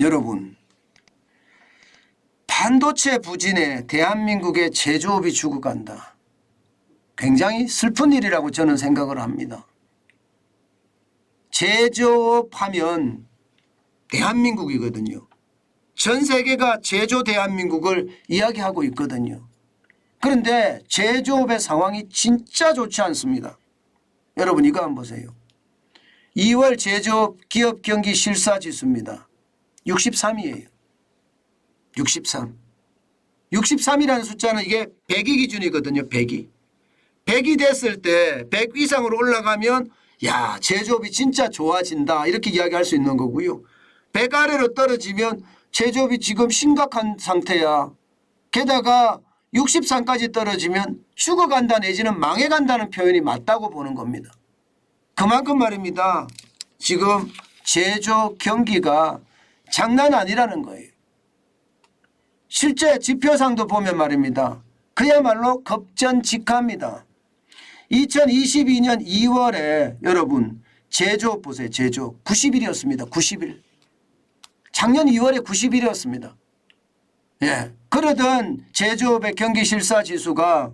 여러분, 반도체 부진에 대한민국의 제조업이 죽어간다. 굉장히 슬픈 일이라고 저는 생각을 합니다. 제조업 하면 대한민국이거든요. 전 세계가 제조 대한민국을 이야기하고 있거든요. 그런데 제조업의 상황이 진짜 좋지 않습니다. 여러분 이거 한번 보세요. 2월 제조업 기업 경기 실사지수입니다. 63이에요. 63. 63이라는 숫자는 이게 100이 기준이거든요. 100이. 100이 됐을 때 100 이상으로 올라가면 야 제조업이 진짜 좋아진다 이렇게 이야기할 수 있는 거고요. 100 아래로 떨어지면 제조업이 지금 심각한 상태야. 게다가 63까지 떨어지면 죽어간다 내지는 망해간다는 표현이 맞다고 보는 겁니다. 그만큼 말입니다. 지금 제조 경기가 장난 아니라는 거예요. 실제 지표상도 보면 말입니다. 그야말로 급전직하입니다. 2022년 2월에 여러분 제조업 보세요. 제조업 90일이었습니다. 90일. 작년 2월에 90일이었습니다. 예. 그러던 제조업의 경기실사지수가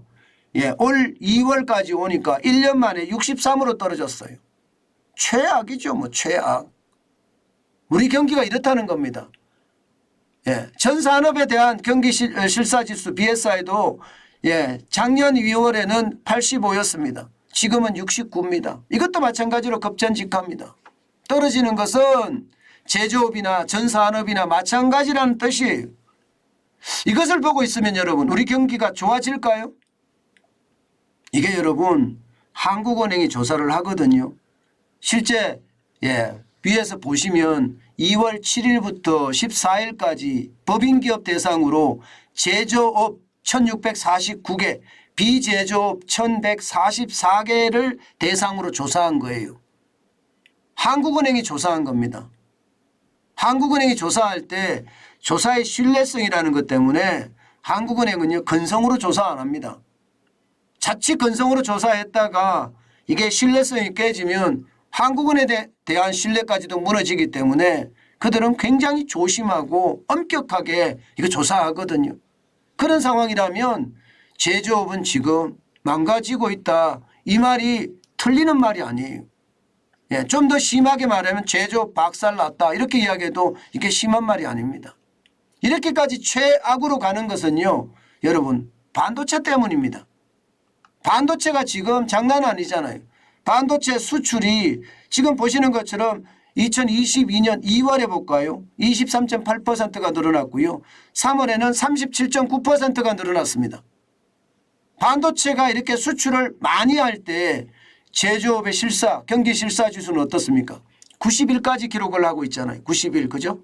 올 2월까지 오니까 1년 만에 63으로 떨어졌어요. 최악이죠. 뭐 최악. 우리 경기가 이렇다는 겁니다. 전 산업에 대한 경기실사지수 BSI도 작년 2월에는 85였습니다. 지금은 69입니다. 이것도 마찬가지로 급전직하입니다. 떨어지는 것은 제조업이나 전산업이나 마찬가지라는 뜻이에요. 이것을 보고 있으면 여러분 우리 경기가 좋아질까요? 이게 여러분 한국은행이 조사를 하거든요. 실제 위에서 보시면 2월 7일부터 14일까지 법인기업 대상으로 제조업 1649개, 비제조업 1144개를 대상으로 조사한 거예요. 한국은행이 조사한 겁니다. 한국은행이 조사할 때 조사의 신뢰성이라는 것 때문에 한국은행은요 건성으로 조사 안 합니다. 자칫 건성으로 조사했다가 이게 신뢰성이 깨지면 한국은행에 대한 신뢰까지도 무너지기 때문에 그들은 굉장히 조심하고 엄격하게 이거 조사하거든요. 그런 상황이라면 제조업은 지금 망가지고 있다. 이 말이 틀리는 말이 아니에요. 좀 더 심하게 말하면 제조업 박살났다. 이렇게 이야기해도 이게 심한 말이 아닙니다. 이렇게까지 최악으로 가는 것은요. 여러분 반도체 때문입니다. 반도체가 지금 장난 아니잖아요. 반도체 수출이 지금 보시는 것처럼 2022년 2월에 볼까요? 23.8%가 늘어났고요. 3월에는 37.9%가 늘어났습니다. 반도체가 이렇게 수출을 많이 할 때 제조업의 경기 실사지수는 어떻습니까? 90일까지 기록을 하고 있잖아요. 90일 그죠?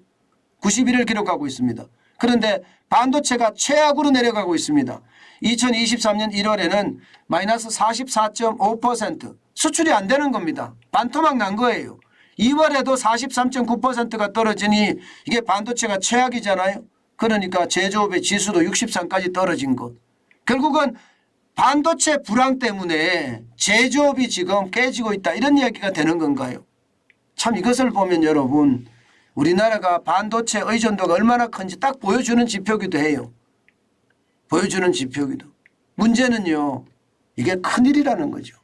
90일을 기록하고 있습니다. 그런데 반도체가 최악으로 내려가고 있습니다. 2023년 1월에는 마이너스 44.5% 수출이 안 되는 겁니다. 반토막 난 거예요. 2월에도 43.9%가 떨어지니 이게 반도체가 최악이잖아요. 그러니까 제조업의 지수도 63까지 떨어진 것. 결국은 반도체 불황 때문에 제조업이 지금 깨지고 있다 이런 이야기가 되는 건가요? 참 이것을 보면 여러분 우리나라가 반도체 의존도가 얼마나 큰지 딱 보여주는 지표기도 해요. 보여주는 지표기도. 문제는요. 이게 큰일이라는 거죠.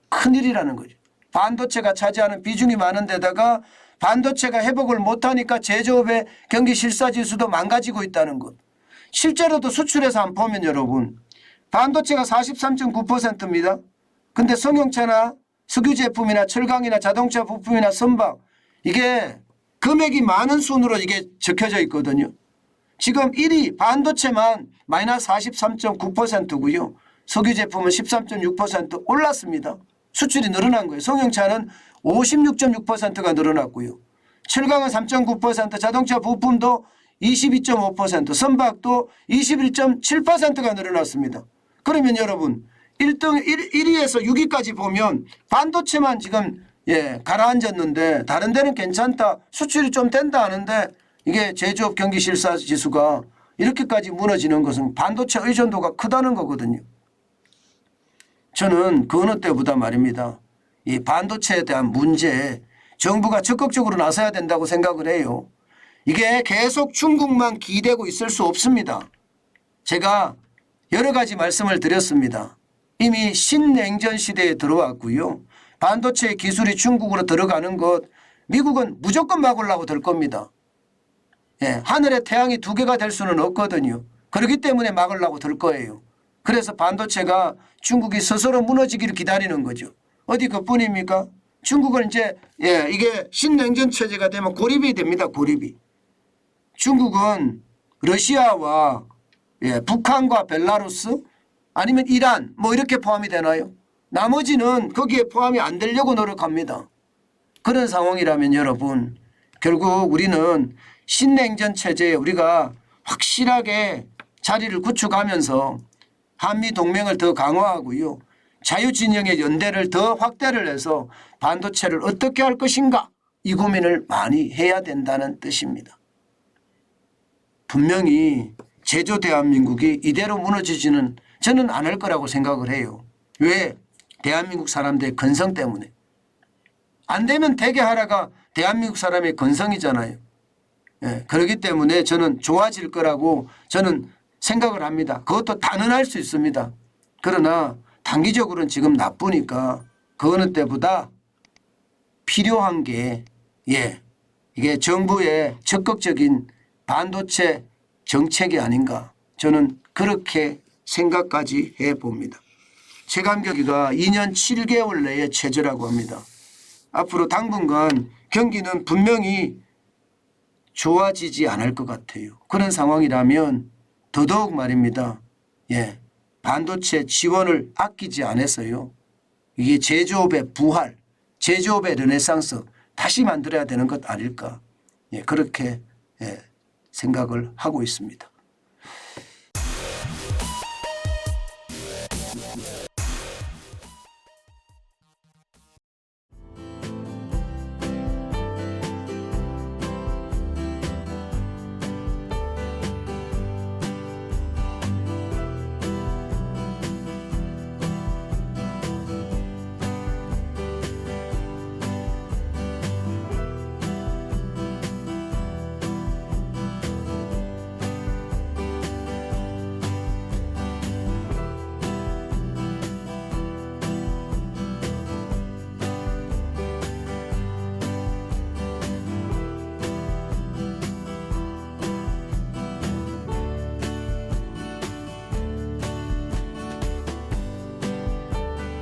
큰일이라는 거죠. 반도체가 차지하는 비중이 많은 데다가 반도체가 회복을 못하니까 제조업의 경기 실사지수도 망가지고 있다는 것. 실제로도 수출에서 한번 보면 여러분 반도체가 43.9%입니다. 근데 성형차나 석유 제품이나 철강이나 자동차 부품이나 선박 이게 금액이 많은 순으로 이게 적혀져 있거든요. 지금 1위 반도체만 마이너스 43.9%고요. 석유 제품은 13.6% 올랐습니다. 수출이 늘어난 거예요. 성형차는 56.6%가 늘어났고요. 철강은 3.9%, 자동차 부품도 22.5%, 선박도 21.7%가 늘어났습니다. 그러면 여러분 1위에서 6위까지 보면 반도체만 지금 가라앉았는데 다른 데는 괜찮다. 수출이 좀 된다 하는데 이게 제조업 경기 실사 지수가 이렇게까지 무너지는 것은 반도체 의존도가 크다는 거거든요. 저는 그 어느 때보다 말입니다. 이 반도체에 대한 문제 정부가 적극적으로 나서야 된다고 생각을 해요. 이게 계속 중국만 기대고 있을 수 없습니다. 제가 여러 가지 말씀을 드렸습니다. 이미 신냉전 시대에 들어왔고요. 반도체 기술이 중국으로 들어가는 것 미국은 무조건 막으려고 들 겁니다. 예, 하늘에 태양이 두 개가 될 수는 없거든요. 그렇기 때문에 막으려고 들 거예요. 그래서 반도체가 중국이 스스로 무너지기를 기다리는 거죠. 어디 그뿐입니까? 중국은 이제 이게 신냉전 체제가 되면 고립이 됩니다. 고립이. 중국은 러시아와 북한과 벨라루스 아니면 이란 뭐 이렇게 포함이 되나요? 나머지는 거기에 포함이 안 되려고 노력합니다. 그런 상황이라면 여러분 결국 우리는 신냉전 체제에 우리가 확실하게 자리를 구축하면서 한미동맹을 더 강화하고요. 자유진영의 연대를 더 확대를 해서 반도체를 어떻게 할 것인가 이 고민을 많이 해야 된다는 뜻입니다. 분명히 제조 대한민국이 이대로 무너지지는 저는 안 할 거라고 생각을 해요. 왜? 대한민국 사람들의 건성 때문에. 안 되면 되게 하라가 대한민국 사람의 건성이잖아요. 그렇기 때문에 저는 좋아질 거라고 저는 생각을 합니다. 그것도 단언할 수 있습니다. 그러나 단기적으로는 지금 나쁘니까 그 어느 때보다 필요한 게 이게 정부의 적극적인 반도체 정책이 아닌가 저는 그렇게 생각까지 해봅니다. 체감격이가 2년 7개월 내에 최저라고 합니다. 앞으로 당분간 경기는 분명히 좋아지지 않을 것 같아요. 그런 상황이라면 더더욱 말입니다. 반도체 지원을 아끼지 않아서요. 이게 제조업의 부활, 제조업의 르네상스 다시 만들어야 되는 것 아닐까. 그렇게 생각을 하고 있습니다.